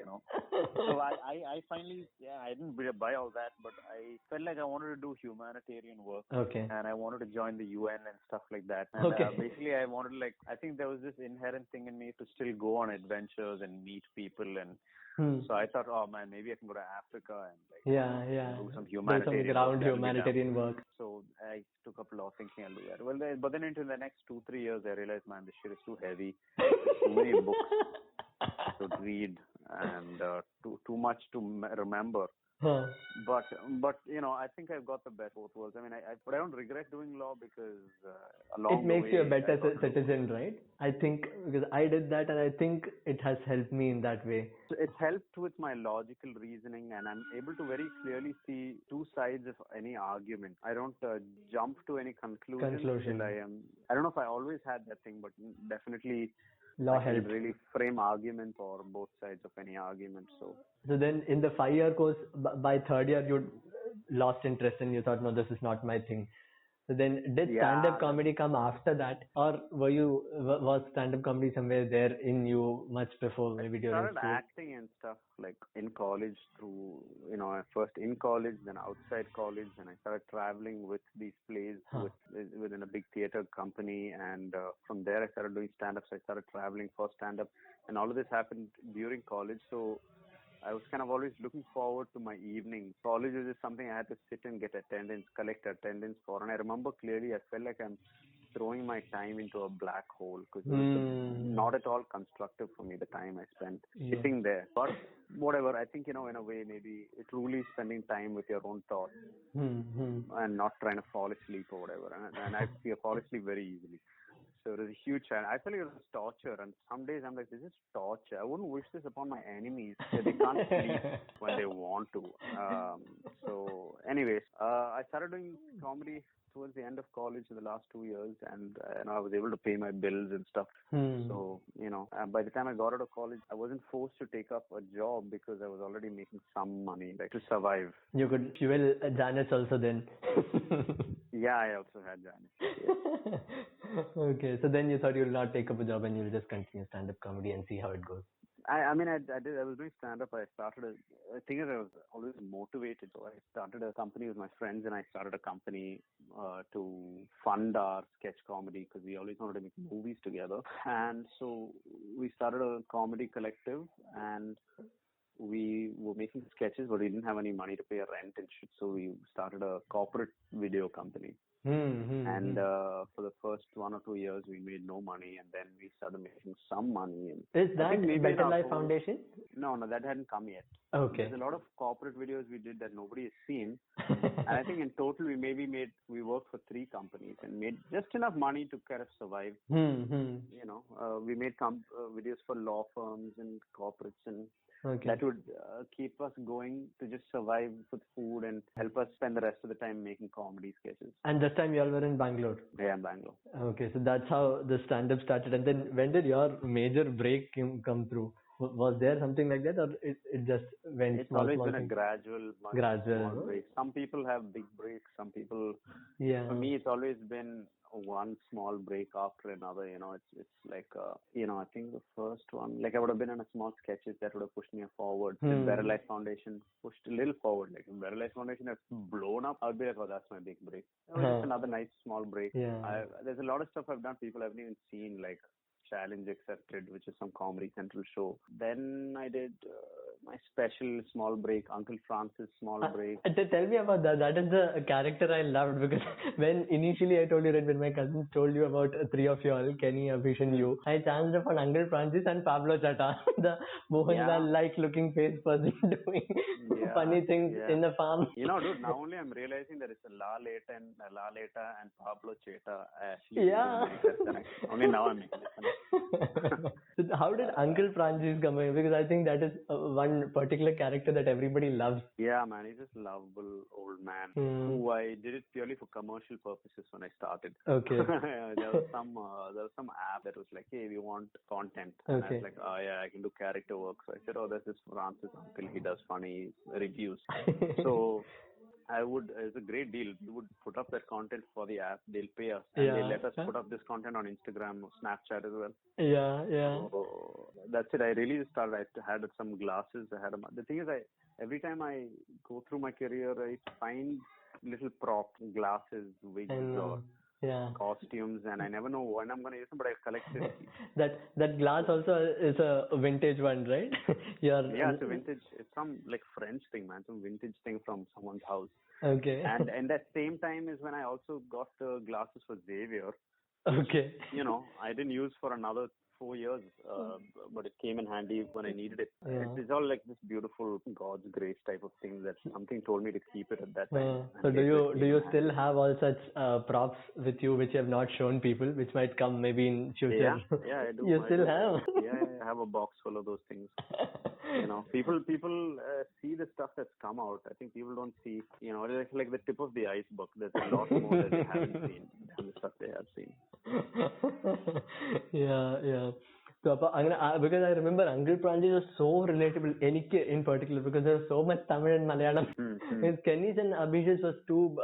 So I finally, I didn't buy all that, but I felt like I wanted to do humanitarian work. Okay. And I wanted to join the UN and stuff like that. And basically I wanted I think there was this inherent thing in me to still go on adventures and meet people. And so I thought, oh man, maybe I can go to Africa and do some humanitarian work. So I took up law thinking I'll do that. Well, but then into the next 2-3 years, I realized, man, this shit is too heavy. Too many books to read and too much to remember. But I think I've got the best of both worlds. I mean, but I don't regret doing law because it makes you a better citizen, right? I think because I did that, and I think it has helped me in that way. So it's helped with my logical reasoning, and I'm able to very clearly see two sides of any argument. I don't jump to any conclusion. I don't know if I always had that thing, but definitely. Law helped. Really frame argument for both sides of any argument. So then in the 5-year course, by third year, you lost interest and you thought, no, this is not my thing. So then did stand-up comedy come after that, or was stand-up comedy somewhere there in you much before, maybe during school? I started acting and stuff like in college through, first in college, then outside college, and I started traveling with these plays within a big theater company, and from there I started doing stand-up. So I started traveling for stand-up, and all of this happened during college. So I was kind of always looking forward to my evenings. College was just something I had to sit and get attendance, collect attendance for. And I remember clearly I felt like I'm throwing my time into a black hole because it was not at all constructive for me, the time I spent sitting there. But whatever, I think, in a way, maybe truly spending time with your own thoughts and not trying to fall asleep or whatever. And I fall asleep very easily. So it was a huge challenge. I felt like it was torture, and some days I'm like, this is torture. I wouldn't wish this upon my enemies. They can't sleep when they want to. So anyways, I started doing comedy towards the end of college in the last 2 years, and I was able to pay my bills and stuff. So, by the time I got out of college, I wasn't forced to take up a job because I was already making some money, to survive. You could fuel Janice also then. Yeah, I also had Janice. Okay, so then you thought you'll not take up a job and you'll just continue stand-up comedy and see how it goes. I was doing stand-up. I think I was always motivated. So I started a company with my friends, and I started a company to fund our sketch comedy because we always wanted to make movies together. And so we started a comedy collective, and we were making sketches, but we didn't have any money to pay a rent and shit. So we started a corporate video company. And for the first 1 or 2 years, we made no money, and then we started making some money. And is that Better Life Foundation? No, that hadn't come yet. Okay. There's a lot of corporate videos we did that nobody has seen. And I think in total, we worked for 3 companies and made just enough money to kind of survive. We made videos for law firms and corporates, and that would keep us going to just survive with food and help us spend the rest of the time making comedy sketches. And this time you all were in Bangalore? Yeah, in Bangalore. Okay, so that's how the stand-up started. And then when did your major break come through? Was there something like that, or it just went? It's always been a gradual small break. Some people have big breaks. Some people. Yeah. For me, it's always been one small break after another. It's like I think the first one, like I would have been in a small sketches that would have pushed me forward. The Better Life Foundation pushed a little forward. Like if Better Life Foundation has blown up, I'd be like, oh, that's my big break. Just another nice small break. Yeah. There's a lot of stuff I've done people haven't even seen, like Challenge Accepted, which is some Comedy Central show. Then I did my special small break, Uncle Francis small break. Tell me about that. That is the character I loved, because when initially I told you that when my cousins told you about 3 of you all, Kenny, Avish and you, I chanced upon Uncle Francis and Pablo Chata, the Mohanlal-like looking face person doing funny things in the farm. Dude, now only I'm realizing that it's La Leta and Pablo Cheta. Actually, only now I'm making it. So how did Uncle Francis come in? Because I think that is one one particular character that everybody loves. Yeah, man, he's just lovable old man who I did it purely for commercial purposes when I started. Okay. There was some app that was like, hey, we want content. And I was like, oh yeah, I can do character work. So I said, oh, there's this Francis uncle. He does funny reviews. So it's a great deal. We would put up that content for the app. They'll pay us. And they let us put up this content on Instagram or Snapchat as well. Yeah, yeah. So that's it. I really just started. I had some glasses. The thing is, every time I go through my career, I find little props, glasses, wigs, or costumes, and I never know when I'm going to use them, but I've collected. that glass also is a vintage one, right? Yeah, it's a vintage. It's some like French thing, man. Some vintage thing from someone's house. Okay. And that same time is when I also got the glasses for Xavier. Okay. I didn't use for another 4 years, but it came in handy when I needed it. Yeah. It's all like this beautiful God's grace type of thing that something told me to keep it at that time. So do you still have all such props with you which you have not shown people, which might come maybe in future? Yeah, I do. You still have? Yeah, I have a box full of those things. People see the stuff that's come out. I think people don't see, it's like the tip of the iceberg. There's a lot more that they haven't seen than the stuff they have seen. Yeah. So, because I remember Uncle Francis was so relatable, in particular, because there was so much Tamil and Malayalam. Kenny's and Abhishek's was too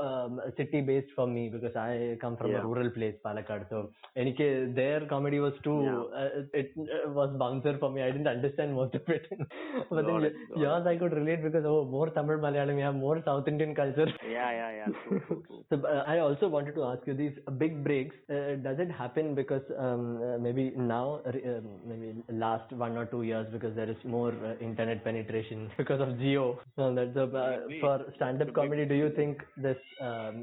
city-based for me because I come from a rural place, Palakkad. So, their comedy was too, it was bouncer for me. I didn't understand most of it. But then yours I could relate because, more Tamil, Malayalam, you have more South Indian culture. Yeah. True. So, I also wanted to ask you, these big breaks, does it happen because maybe now, maybe last 1 or 2 years, because there is more internet penetration because of Jio. For stand-up comedy, do you think this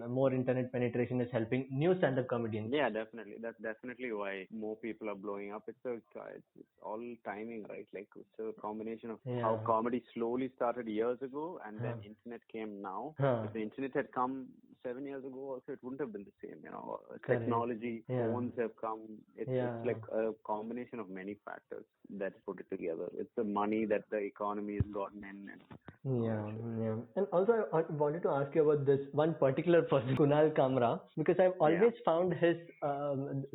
more internet penetration is helping new stand-up comedians? Yeah, definitely. That's definitely why more people are blowing up. It's all timing, right? Like it's a combination of how comedy slowly started years ago, and then internet came now. If the internet had come 7 years ago, also it wouldn't have been the same. Technology, phones have come. It's like a combination of many factors that put it together. It's the money that the economy has gotten in. And also I wanted to ask you about this one particular person, Kunal Kamra, because I've always found his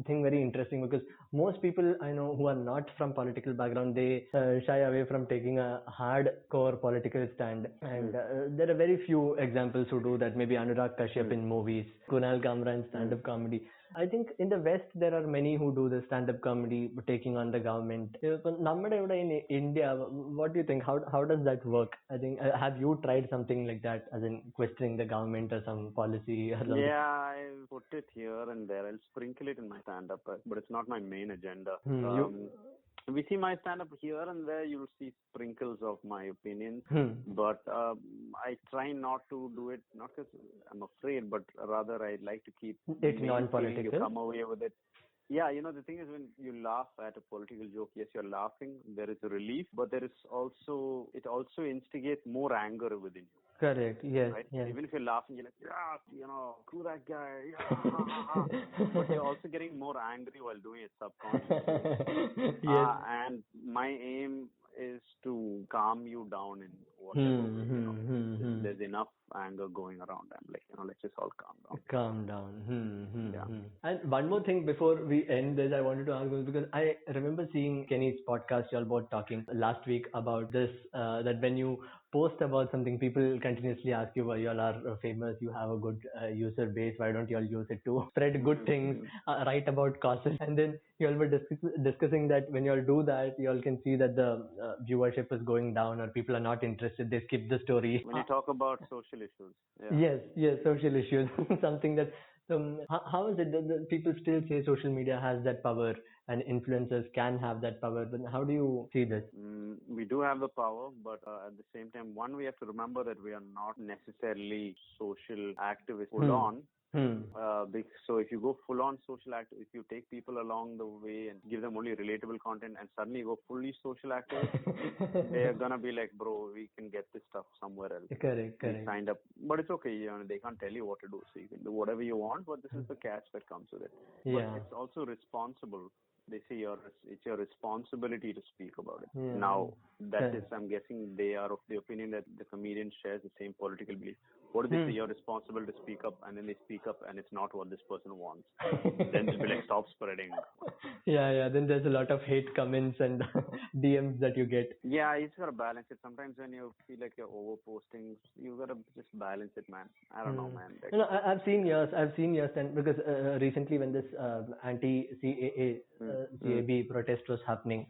thing very interesting, because most people I know who are not from political background, they shy away from taking a hardcore political stand. And there are very few examples who do that. Maybe Anurag Kashyap in movies, Kunal Kamra in stand-up comedy. I think in the West there are many who do the stand-up comedy taking on the government. In India, what do you think? How does that work? I think have you tried something like that, as in questioning the government or some policy or something? Yeah, I put it here and there. I'll sprinkle it in my stand-up, but it's not my main agenda. We see my stand-up here and there. You'll see sprinkles of my opinions, but I try not to do it, not because I'm afraid, but rather I like to keep it non-political. You come away with it. Yeah, the thing is, when you laugh at a political joke, yes, you're laughing. There is a relief, but it also instigates more anger within you. Correct. Yes. Right? Yes. Even if you're laughing, you're like, screw that guy. But you're also getting more angry while doing it subconsciously. Yes. And my aim is to calm you down in whatever. There's enough anger going around. I'm like, let's just all calm down. Yeah. And one more thing before we end this, I wanted to ask you, because I remember seeing Kenny's podcast, y'all both talking last week about this, that when you post about something, people continuously ask you, well, y'all are famous, you have a good user base, why don't y'all use it to spread good things, write about causes? And then y'all were discussing that when y'all do that, y'all can see that the viewership is going down, or people are not interested, they skip the story. When you talk about social issues. Yes, social issues. Something that, how is it that people still say social media has that power and influencers can have that power? But how do you see this? We do have the power, but at the same time, we have to remember that we are not necessarily social activists full on. So if you go full on social active, if you take people along the way and give them only relatable content and suddenly go fully social activist, they're gonna be like, bro, we can get this stuff somewhere else. Correct. We signed up, but it's okay. They can't tell you what to do, so you can do whatever you want. But this is the catch that comes with it. But it's also responsible. They say it's your responsibility to speak about it. Now, that is, I'm guessing they are of the opinion that the comedian shares the same political belief. What if they say you're responsible to speak up, and then they speak up and it's not what this person wants? Then they'll be like, stop spreading. Yeah. Then there's a lot of hate comments and DMs that you get. Yeah, you just gotta balance it. Sometimes when you feel like you're overposting, you gotta just balance it, man. I don't know, man. Like, I've seen yours, and because recently when this anti-CAA, CAB protest was happening,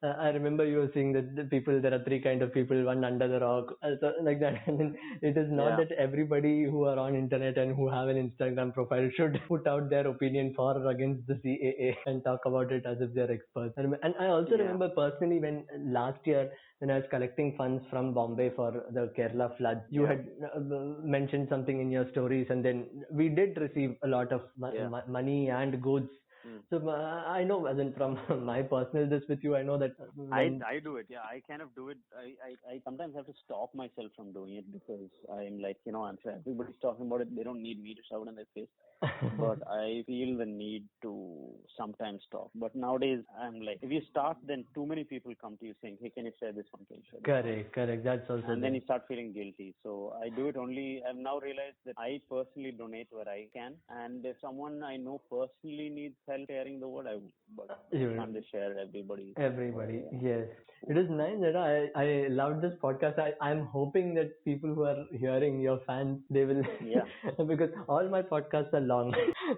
I remember you were saying that there are three kind of people, one under the rock, so like that. And then it is not that everybody who are on internet and who have an Instagram profile should put out their opinion for or against the CAA and talk about it as if they're experts. And I also remember personally when last year when I was collecting funds from Bombay for the Kerala floods, you had mentioned something in your stories, and then we did receive a lot of money and goods. So I know, as in from my personal this with you, I know that I do it. Yeah, I kind of do it. I sometimes have to stop myself from doing it because I'm like, I'm sure everybody's talking about it. They don't need me to shout in their face. But I feel the need to sometimes stop. But nowadays, I'm like, if you start, then too many people come to you saying, hey, can you share this one? Can you share this Correct. That's also. And then you start feeling guilty. So I do it only. I've now realized that I personally donate where I can. And if someone I know personally needs help sharing the word, I will. But I can't just share everybody. Yes. It is nice that I loved this podcast. I'm hoping that people who are hearing, your fans, they will, because all my podcasts are long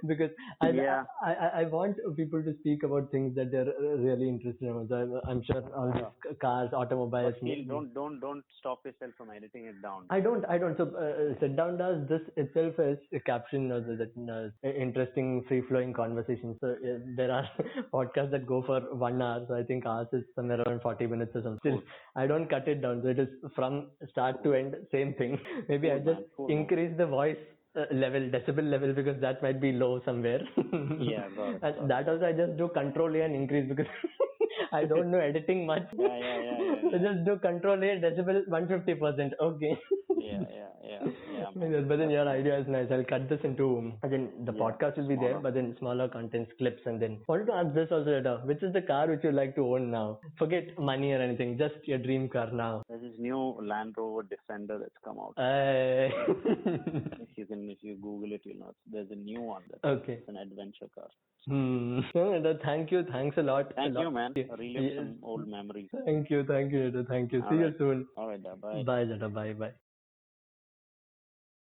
because I want people to speak about things that they're really interested in. So I'm sure all these cars, automobiles. Don't stop yourself from editing it down. I don't. So Sit Down does this itself as a caption or that interesting free flowing conversation. So there are podcasts that go for 1 hour. So I think ours is somewhere around 40 minutes or something. Still, I don't cut it down. So it is from start to end, same thing. Maybe I just increase the voice decibel level, because that might be low somewhere. And that also I just do Control A and increase because I don't know editing much. So just do Control A, decibel 150%. Okay. But then your idea is nice. I'll cut this into, then the podcast will be smaller. There, but then smaller contents, clips, and then wanted to ask this also, which is the car which you like to own now? Forget money or anything, just your dream car now. There's this new Land Rover Defender that's come out. If you Google it, you'll know. There's a new one it's an adventure car. Thank you. Thanks a lot. Thank you, man. Relive some old memories. Thank you. See you soon. All right, bye. Bye, Jada. Bye.